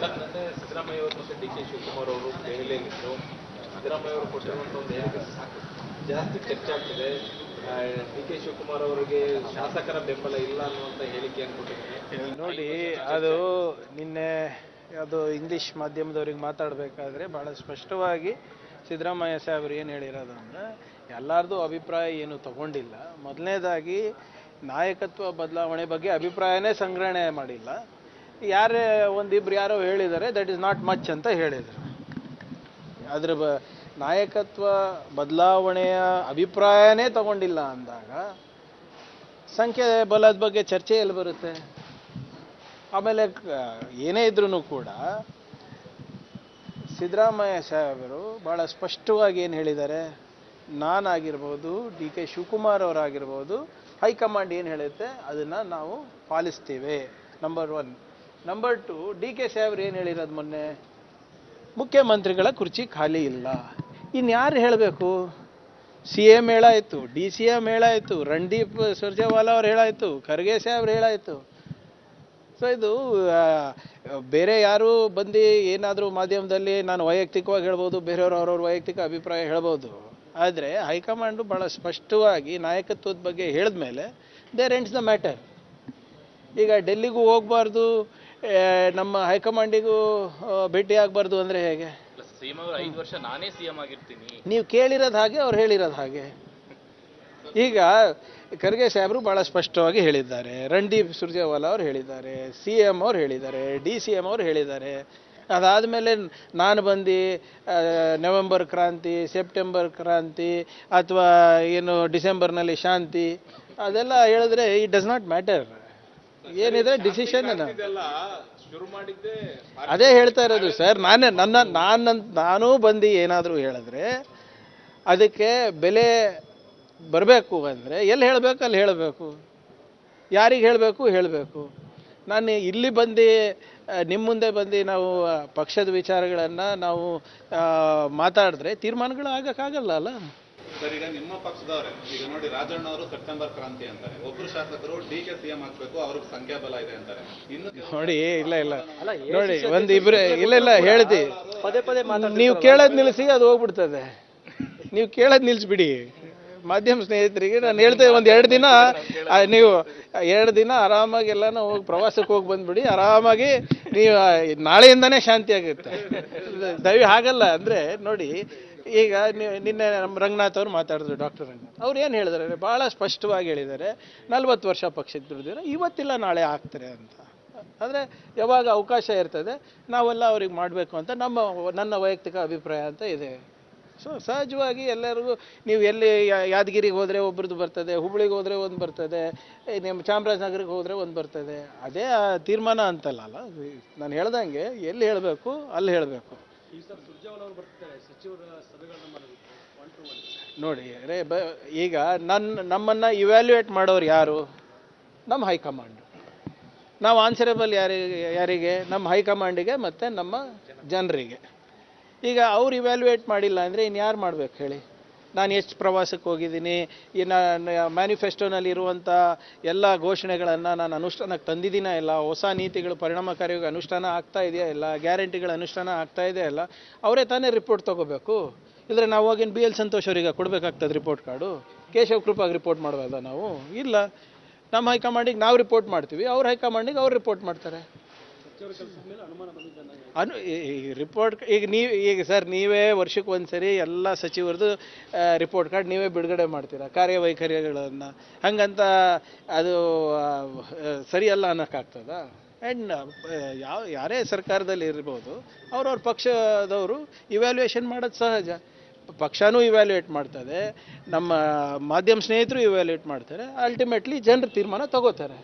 Sir, ನಿನ್ನೆ ಸಿದ್ದರಾಮಯ್ಯ ಅವರು ಮತ್ತು ಡಿ ಕೆ ಶಿವಕುಮಾರ್ ಅವರು ದೆಹಲಿಯಲ್ಲಿದ್ದರು. ಸಿದ್ದರಾಮಯ್ಯ ಅವರು ಕೊಟ್ಟಿರುವಂಥ ಒಂದು ಹೇಳಿಕೆ ಜಾಸ್ತಿ ಚರ್ಚೆ ಆಗ್ತಿದೆ. ಡಿ ಕೆ ಶಿವಕುಮಾರ್ ಅವರಿಗೆ ಶಾಸಕರ ಬೆಂಬಲ ಇಲ್ಲ ಅನ್ನುವಂಥ ಹೇಳಿಕೆಯನ್ನು ಕೊಟ್ಟಿದ್ದಾರೆ. ನೋಡಿ, ಅದು ನಿನ್ನೆ ಅದು ಇಂಗ್ಲೀಷ್ ಮಾಧ್ಯಮದವ್ರಿಗೆ ಮಾತಾಡಬೇಕಾದ್ರೆ ಭಾಳ ಸ್ಪಷ್ಟವಾಗಿ ಸಿದ್ದರಾಮಯ್ಯ ಸಾಹೇಬರು ಏನು ಹೇಳಿರೋದು ಅಂದರೆ, ಎಲ್ಲರದು ಅಭಿಪ್ರಾಯ ಏನು ತಗೊಂಡಿಲ್ಲ. ಮೊದಲನೇದಾಗಿ ನಾಯಕತ್ವ ಬದಲಾವಣೆ ಬಗ್ಗೆ ಅಭಿಪ್ರಾಯನೇ ಸಂಗ್ರಹಣೆ ಮಾಡಿಲ್ಲ. ಯಾರೇ ಒಂದಿಬ್ರು ಯಾರೋ ಹೇಳಿದ್ದಾರೆ, ದಟ್ ಈಸ್ ನಾಟ್ ಮಚ್ ಅಂತ ಹೇಳಿದರು. ಅದ್ರ ನಾಯಕತ್ವ ಬದಲಾವಣೆಯ ಅಭಿಪ್ರಾಯನೇ ತಗೊಂಡಿಲ್ಲ ಅಂದಾಗ ಸಂಖ್ಯೆ ಬಲದ ಬಗ್ಗೆ ಚರ್ಚೆ ಎಲ್ಲಿ ಬರುತ್ತೆ? ಆಮೇಲೆ ಏನೇ ಇದ್ರೂ ಕೂಡ ಸಿದ್ದರಾಮಯ್ಯ ಸಾಹೇಬರು ಭಾಳ ಸ್ಪಷ್ಟವಾಗಿ ಏನು ಹೇಳಿದ್ದಾರೆ, ನಾನಾಗಿರ್ಬೋದು, ಡಿ ಕೆ ಶಿವಕುಮಾರ್ ಅವರಾಗಿರ್ಬೋದು, ಹೈಕಮಾಂಡ್ ಏನು ಹೇಳುತ್ತೆ ಅದನ್ನು ನಾವು ಪಾಲಿಸ್ತೀವಿ. ನಂಬರ್ 1. ನಂಬರ್ 2, ಡಿ ಕೆ ಸಾಹೇಬ್ರು ಏನು ಹೇಳಿರೋದು ಮೊನ್ನೆ, ಮುಖ್ಯಮಂತ್ರಿಗಳ ಕುರ್ಚಿ ಖಾಲಿ ಇಲ್ಲ. ಇನ್ಯಾರು ಹೇಳಬೇಕು? ಸಿ ಎಂ ಹೇಳಾಯಿತು, ಡಿ ಸಿ ಎಂ ಹೇಳಾಯಿತು, ರಣದೀಪ್ ಸುರ್ಜೇವಾಲಾ ಅವ್ರು ಹೇಳಾಯಿತು, ಖರ್ಗೆ ಸಾಹೇಬ್ರು ಹೇಳಾಯಿತು. ಸೊ ಇದು ಬೇರೆ ಯಾರು ಬಂದು ಏನಾದರೂ ಮಾಧ್ಯಮದಲ್ಲಿ ನಾನು ವೈಯಕ್ತಿಕವಾಗಿ ಹೇಳ್ಬೋದು, ಬೇರೆಯವರು ಅವ್ರವ್ರ ವೈಯಕ್ತಿಕ ಅಭಿಪ್ರಾಯ ಹೇಳ್ಬೋದು. ಆದರೆ ಹೈಕಮಾಂಡು ಭಾಳ ಸ್ಪಷ್ಟವಾಗಿ ನಾಯಕತ್ವದ ಬಗ್ಗೆ ಹೇಳಿದ ಮೇಲೆ ದೇರ್ ಎಂಡ್ಸ್ ದ ಮ್ಯಾಟರ್. ಈಗ ಡೆಲ್ಲಿಗೂ ಹೋಗಬಾರ್ದು, ನಮ್ಮ ಹೈಕಮಾಂಡಿಗೂ ಭೇಟಿ ಆಗಬಾರ್ದು ಅಂದರೆ ಹೇಗೆ? 5 ವರ್ಷ ನಾನೇ ಸಿಎಂ ಆಗಿರ್ತೀನಿ. ನೀವು ಕೇಳಿರೋದು ಹಾಗೆ, ಅವ್ರು ಹೇಳಿರೋದು ಹಾಗೆ. ಈಗ ಖರ್ಗೆ ಸಾಹೇಬರು ಭಾಳ ಸ್ಪಷ್ಟವಾಗಿ ಹೇಳಿದ್ದಾರೆ, ರಣದೀಪ್ ಸುರ್ಜೇವಾಲಾ ಅವ್ರು ಹೇಳಿದ್ದಾರೆ, ಸಿ ಎಂ ಅವ್ರು ಹೇಳಿದ್ದಾರೆ, ಡಿ ಸಿ ಎಂ ಅವ್ರು ಹೇಳಿದ್ದಾರೆ. ಅದಾದಮೇಲೆ ನಾನು ಬಂದು ನವೆಂಬರ್ ಕ್ರಾಂತಿ, ಸೆಪ್ಟೆಂಬರ್ ಕ್ರಾಂತಿ ಅಥವಾ ಏನು ಡಿಸೆಂಬರ್ನಲ್ಲಿ ಶಾಂತಿ ಅದೆಲ್ಲ ಹೇಳಿದ್ರೆ ಇಟ್ ಡಸ್ ನಾಟ್ ಮ್ಯಾಟರ್. ಏನಿದೆ ಡಿಸಿಷನ್ ಅದೇ ಹೇಳ್ತಾ ಇರೋದು ಸರ್. ನಾನು ಬಂದು ಏನಾದರೂ ಹೇಳಿದ್ರೆ ಅದಕ್ಕೆ ಬೆಲೆ ಬರಬೇಕು ಅಂದರೆ ಎಲ್ಲಿ ಹೇಳಬೇಕು ಅಲ್ಲಿ ಹೇಳಬೇಕು, ಯಾರಿಗೆ ಹೇಳಬೇಕು. ನಾನು ಇಲ್ಲಿ ಬಂದು ನಿಮ್ಮ ಮುಂದೆ ಬಂದು ನಾವು ಪಕ್ಷದ ವಿಚಾರಗಳನ್ನು ನಾವು ಮಾತಾಡಿದ್ರೆ ತೀರ್ಮಾನಗಳು ಆಗಕ್ಕಾಗಲ್ಲ ಅಲ್ಲ ಸರ್. ಈಗ ನಿಮ್ಮ ಪಕ್ಷದವರೇ ಈಗ ನೋಡಿ, ರಾಜಣ್ಣ ಅವರು ಸೆಪ್ಟೆಂಬರ್ ಕ್ರಾಂತಿ ಅಂತಾರೆ, ಒಬ್ಬರು ಶಾಸಕರು ಡಿ ಕೆ ಸಿಎಂ ಹಾಕ್ಬೇಕು, ಅವ್ರಿಗೆ ಸಂಖ್ಯಾಬಲ ಇದೆ ಅಂತಾರೆ. ಇನ್ನು ನೋಡಿ, ಇಲ್ಲ ನೋಡಿ, ಒಂದಿಬ್ರು ಇಲ್ಲ ಹೇಳ್ತಿ, ನೀವು ಕೇಳೋದು ನಿಲ್ಲಿಸಿ ಅದು ಹೋಗ್ಬಿಡ್ತದೆ. ನೀವು ಕೇಳೋದು ನಿಲ್ಲಿಸ್ಬಿಡಿ. ಮಾಧ್ಯಮ ಸ್ನೇಹಿತರಿಗೆ ನಾನು ಹೇಳ್ತೇವೆ, ಒಂದು 2 ದಿನ ನೀವು 2 ದಿನ ಆರಾಮಾಗಿ ಎಲ್ಲನೂ ಹೋಗಿ ಪ್ರವಾಸಕ್ಕೆ ಹೋಗಿ ಬಂದ್ಬಿಡಿ. ಆರಾಮಾಗಿ ನೀವು ನಾಳೆಯಿಂದನೇ ಶಾಂತಿ ಆಗುತ್ತೆ. ಹಾಗಲ್ಲ ಅಂದರೆ ನೋಡಿ, ಈಗ ನಿನ್ನೆ ನಮ್ಮ ರಂಗನಾಥ್ ಅವ್ರು ಮಾತಾಡಿದ್ರು, ಡಾಕ್ಟರ್ ರಂಗನಾಥ್ ಅವ್ರು ಏನು ಹೇಳಿದ್ದಾರೆ, ಭಾಳ ಸ್ಪಷ್ಟವಾಗಿ ಹೇಳಿದ್ದಾರೆ, 40 ವರ್ಷ ಪಕ್ಷಕ್ಕೆ ದುಡಿದಿರೋ ಇವತ್ತಿಲ್ಲ ನಾಳೆ ಆಗ್ತಾರೆ ಅಂತ. ಆದರೆ ಯಾವಾಗ ಅವಕಾಶ ಇರ್ತದೆ ನಾವೆಲ್ಲ ಅವ್ರಿಗೆ ಮಾಡಬೇಕು ಅಂತ ನನ್ನ ವೈಯಕ್ತಿಕ ಅಭಿಪ್ರಾಯ ಅಂತ ಇದೆ. ಸೊ ಸಹಜವಾಗಿ ಎಲ್ಲರಿಗೂ ನೀವು ಎಲ್ಲಿ ಯಾದಗಿರಿಗೆ ಹೋದರೆ ಒಬ್ರದ್ದು ಬರ್ತದೆ, ಹುಬ್ಳಿಗೆ ಹೋದರೆ ಒಂದು ಬರ್ತದೆ, ನಿಮ್ಮ ಚಾಮರಾಜನಗರಕ್ಕೆ ಹೋದರೆ ಒಂದು ಬರ್ತದೆ. ಅದೇ ತೀರ್ಮಾನ ಅಂತಲ್ಲ. ನಾನು ಹೇಳ್ದಂಗೆ ಎಲ್ಲಿ ಹೇಳಬೇಕು ಅಲ್ಲಿ ಹೇಳಬೇಕು. ನೋಡಿ ಈಗ ನಮ್ಮನ್ನು ಇವ್ಯಾಲ್ಯೂಯೇಟ್ ಮಾಡೋರು ಯಾರು? ನಮ್ಮ ಹೈಕಮಾಂಡ್. ನಾವು ಆನ್ಸರೇಬಲ್ ಯಾರಿಗೆ? ನಮ್ಮ ಹೈಕಮಾಂಡಿಗೆ ಮತ್ತು ನಮ್ಮ ಜನರಿಗೆ. ಈಗ ಅವ್ರು ಇವ್ಯಾಲ್ಯೂಯೇಟ್ ಮಾಡಿಲ್ಲ ಅಂದರೆ ಇನ್ಯಾರು ಮಾಡ್ಬೇಕು ಹೇಳಿ? ನಾನು ಎಷ್ಟು ಪ್ರವಾಸಕ್ಕೆ ಹೋಗಿದ್ದೀನಿ, ಇನ್ನು ಮ್ಯಾನಿಫೆಸ್ಟೋನಲ್ಲಿ ಇರುವಂಥ ಎಲ್ಲ ಘೋಷಣೆಗಳನ್ನು ನಾನು ಅನುಷ್ಠಾನಕ್ಕೆ ತಂದಿದ್ದೀನ ಇಲ್ಲ, ಹೊಸ ನೀತಿಗಳು ಪರಿಣಾಮಕಾರಿಯಾಗಿ ಅನುಷ್ಠಾನ ಆಗ್ತಾ ಇದೆಯಾ ಇಲ್ಲ, ಗ್ಯಾರಂಟಿಗಳ ಅನುಷ್ಠಾನ ಆಗ್ತಾ ಇದೆಯಾ ಇಲ್ಲ, ಅವರೇ ತಾನೇ ರಿಪೋರ್ಟ್ ತೊಗೋಬೇಕು. ಇಲ್ಲದ್ರೆ ನಾವು ಹೋಗಿನ BL ಸಂತೋಷ್ ಅವರಿಗೆ ಕೊಡಬೇಕಾಗ್ತದೆ ರಿಪೋರ್ಟ್ ಕಾರ್ಡು. ಕೇಶವ್ ಕೃಪಾಗೆ ರಿಪೋರ್ಟ್ ಮಾಡಬಾರ್ದ ನಾವು? ಇಲ್ಲ, ನಮ್ಮ ಹೈಕಮಾಂಡಿಗೆ ನಾವು ರಿಪೋರ್ಟ್ ಮಾಡ್ತೀವಿ, ಅವ್ರ ಹೈಕಮಾಂಡಿಗೆ ಅವ್ರು ರಿಪೋರ್ಟ್ ಮಾಡ್ತಾರೆ. ರಿಪೋರ್ಟ್ ಈಗ ಸರ್, ನೀವೇ ವರ್ಷಕ್ಕೆ ಒಂದ್ಸರಿ ಎಲ್ಲ ಸಚಿವರದು ರಿಪೋರ್ಟ್ ಕಾರ್ಡ್ ನೀವೇ ಬಿಡುಗಡೆ ಮಾಡ್ತೀರಾ, ಕಾರ್ಯವೈಖರಿಗಳನ್ನು. ಹಂಗಂತ ಅದು ಸರಿಯಲ್ಲ ಅನ್ನೋಕ್ಕಾಗ್ತದ? ಆ್ಯಂಡ್ ಯಾರೇ ಸರ್ಕಾರದಲ್ಲಿ ಇರ್ಬೋದು, ಅವ್ರವ್ರ ಪಕ್ಷದವರು ಇವ್ಯಾಲ್ಯೂಯೇಷನ್ ಮಾಡೋದು ಸಹಜ. ಪಕ್ಷನೂ ಇವ್ಯಾಲ್ಯೂಯೇಟ್ ಮಾಡ್ತದೆ, ನಮ್ಮ ಮಾಧ್ಯಮ ಸ್ನೇಹಿತರು ಇವ್ಯಾಲ್ಯೂಯೇಟ್ ಮಾಡ್ತಾರೆ, ಅಲ್ಟಿಮೇಟ್ಲಿ ಜನರು ತೀರ್ಮಾನ ತಗೋತಾರೆ.